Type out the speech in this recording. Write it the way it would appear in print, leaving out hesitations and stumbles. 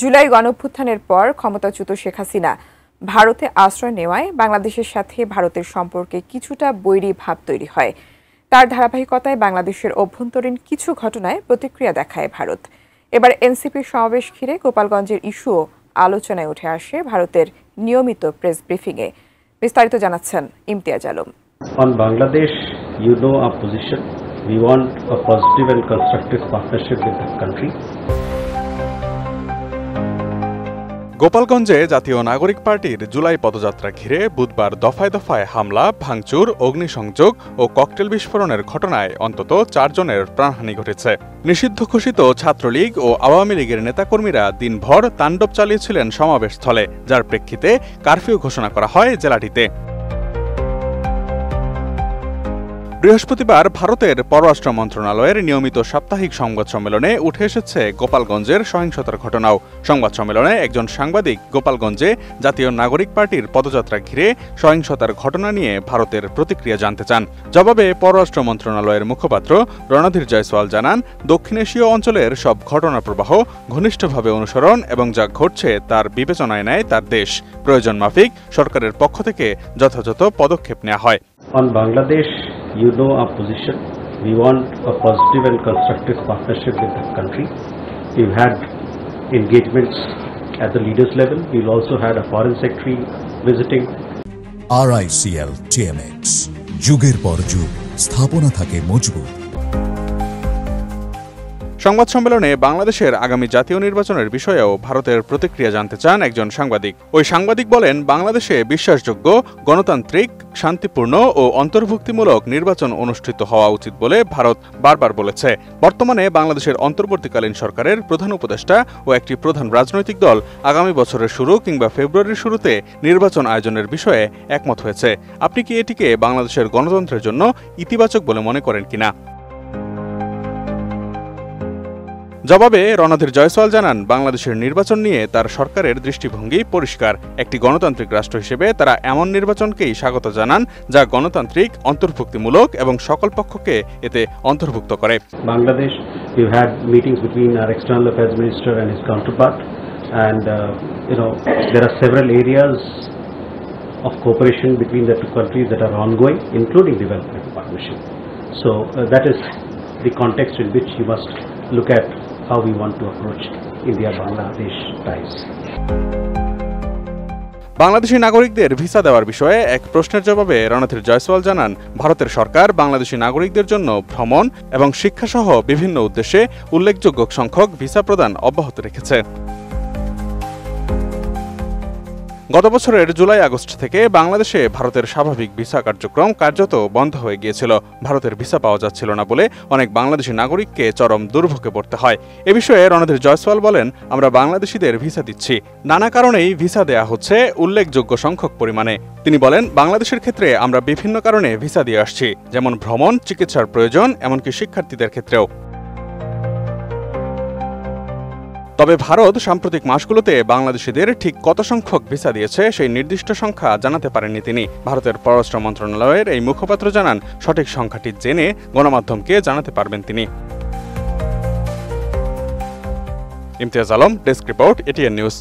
জুলাই গণঅভ্যুত্থানের পর ক্ষমতাচ্যুত শেখ হাসিনা ভারতে আশ্রয় নেওয়ায় বাংলাদেশের সাথে ভারতের সম্পর্কে কিছুটা বৈরী ভাব তৈরি হয়। তার ধারাবাহিকতায় বাংলাদেশের অভ্যন্তরীণ কিছু ঘটনায় প্রতিক্রিয়া দেখায় ভারত। এবার এনসিপির সমাবেশ ঘিরে গোপালগঞ্জের ইস্যুও আলোচনায় উঠে আসে ভারতের নিয়মিত প্রেস ব্রিফিংয়ে। বিস্তারিত জানাচ্ছেন Imtiaz Alam. On Bangladesh, you know our position. We want a positive and constructive partnership with the country. গোপালগঞ্জে জাতীয় নাগরিক পার্টির জুলাই পদযাত্রা ঘিরে বুধবার দফায় দফায় হামলা, ভাঙচুর, অগ্নিসংযোগ ও ককটেল বিস্ফোরণের ঘটনায় অন্তত 4 জনের প্রাণহানি ঘটেছে। নিষিদ্ধ ঘোষিত ছাত্রলীগ ও আওয়ামী লীগের নেতাকর্মীরা দিনভর তাণ্ডব চালিয়েছিলেন সমাবেশস্থলে, যার প্রেক্ষিতে কারফিউ ঘোষণা করা হয় জেলাটিতে। বৃহস্পতিবার ভারতের পররাষ্ট্র মন্ত্রণালয়ের নিয়মিত সাপ্তাহিক সংবাদ সম্মেলনে উঠে এসেছে গোপালগঞ্জের সহিংসতার ঘটনাও। সংবাদ সম্মেলনে একজন সাংবাদিক গোপালগঞ্জে জাতীয় নাগরিক পার্টির পদযাত্রা ঘিরে সহিংসতার ঘটনা নিয়ে ভারতের প্রতিক্রিয়া জানতে চান। জবাবে পররাষ্ট্র মন্ত্রণালয়ের মুখপাত্র রণধীর জয়সওয়াল জানান, দক্ষিণ এশীয় অঞ্চলের সব ঘটনা প্রবাহ ঘনিষ্ঠভাবে অনুসরণ এবং যা ঘটছে তার বিবেচনায় নেয় তার দেশ। প্রয়োজন মাফিক সরকারের পক্ষ থেকে যথাযথ পদক্ষেপ নেওয়া হয়। On Bangladesh, you know our position. We want a positive and constructive partnership with the country. We've had engagements at the leaders level. We've also had a foreign secretary visiting. RICL TMX যুগের পর যুগ স্থাপনা থাকে মজবুত। সংবাদ সম্মেলনে বাংলাদেশের আগামী জাতীয় নির্বাচনের বিষয়েও ভারতের প্রতিক্রিয়া জানতে চান একজন সাংবাদিক। ওই সাংবাদিক বলেন, বাংলাদেশে বিশ্বাসযোগ্য, গণতান্ত্রিক, শান্তিপূর্ণ ও অন্তর্ভুক্তিমূলক নির্বাচন অনুষ্ঠিত হওয়া উচিত বলে ভারত বারবার বলেছে। বর্তমানে বাংলাদেশের অন্তর্বর্তীকালীন সরকারের প্রধান উপদেষ্টা ও একটি প্রধান রাজনৈতিক দল আগামী বছরের শুরু কিংবা ফেব্রুয়ারির শুরুতে নির্বাচন আয়োজনের বিষয়ে একমত হয়েছে। আপনি কি এটিকে বাংলাদেশের গণতন্ত্রের জন্য ইতিবাচক বলে মনে করেন কিনা? জবাবে রণধীর জয়সওয়াল জানান, বাংলাদেশের নির্বাচন নিয়ে তার সরকারের দৃষ্টিভঙ্গি পরিষ্কার। একটি গণতান্ত্রিক রাষ্ট্র হিসেবে তারা এমন নির্বাচনকেই স্বাগত জানান যা গণতান্ত্রিক, অন্তর্ভুক্তিমূলক এবং সকল পক্ষকে এতে অন্তর্ভুক্ত করে। Bangladesh, we've had meetings between our external affairs minister and his counterpart, and there are several areas of cooperation between the two countries that are ongoing, including development partnership. So that is the context in which you must look at how we want to approach India-Bangladesh ties. Bangladeshi নাগরিকদের visa দেওয়ার বিষয়ে এক প্রশ্নের জবাবে রণধীর জয়সওয়াল জানান, ভারতের সরকার বাংলাদেশি নাগরিকদের জন্য ভ্রমণ এবং শিক্ষাসহ বিভিন্ন উদ্দেশ্যে উল্লেখযোগ্য সংখ্যক ভিসা প্রদান অব্যাহত রেখেছে। গত বছরের জুলাই-আগস্ট থেকে বাংলাদেশে ভারতের স্বাভাবিক ভিসা কার্যক্রম কার্যত বন্ধ হয়ে গিয়েছিল। ভারতের ভিসা পাওয়া যাচ্ছিল না বলে অনেক বাংলাদেশি নাগরিককে চরম দুর্ভোগে পড়তে হয়। এ বিষয়ে রণধীর জয়সওয়াল বলেন, আমরা বাংলাদেশিদের ভিসা দিচ্ছি। নানা কারণেই ভিসা দেয়া হচ্ছে উল্লেখযোগ্য সংখ্যক পরিমাণে। তিনি বলেন, বাংলাদেশের ক্ষেত্রে আমরা বিভিন্ন কারণে ভিসা দিয়ে আসছি, যেমন ভ্রমণ, চিকিৎসার প্রয়োজন, এমনকি শিক্ষার্থীদের ক্ষেত্রেও। তবে ভারত সাম্প্রতিক মাসগুলোতে বাংলাদেশিদের ঠিক কত সংখ্যক ভিসা দিয়েছে সেই নির্দিষ্ট সংখ্যা জানাতে পারেননি তিনি। ভারতের পররাষ্ট্র মন্ত্রণালয়ের এই মুখপাত্র জানান, সঠিক সংখ্যাটি জেনে গণমাধ্যমকে জানাতে পারবেন তিনি। Imtiaz Alam, desk report, ATN news.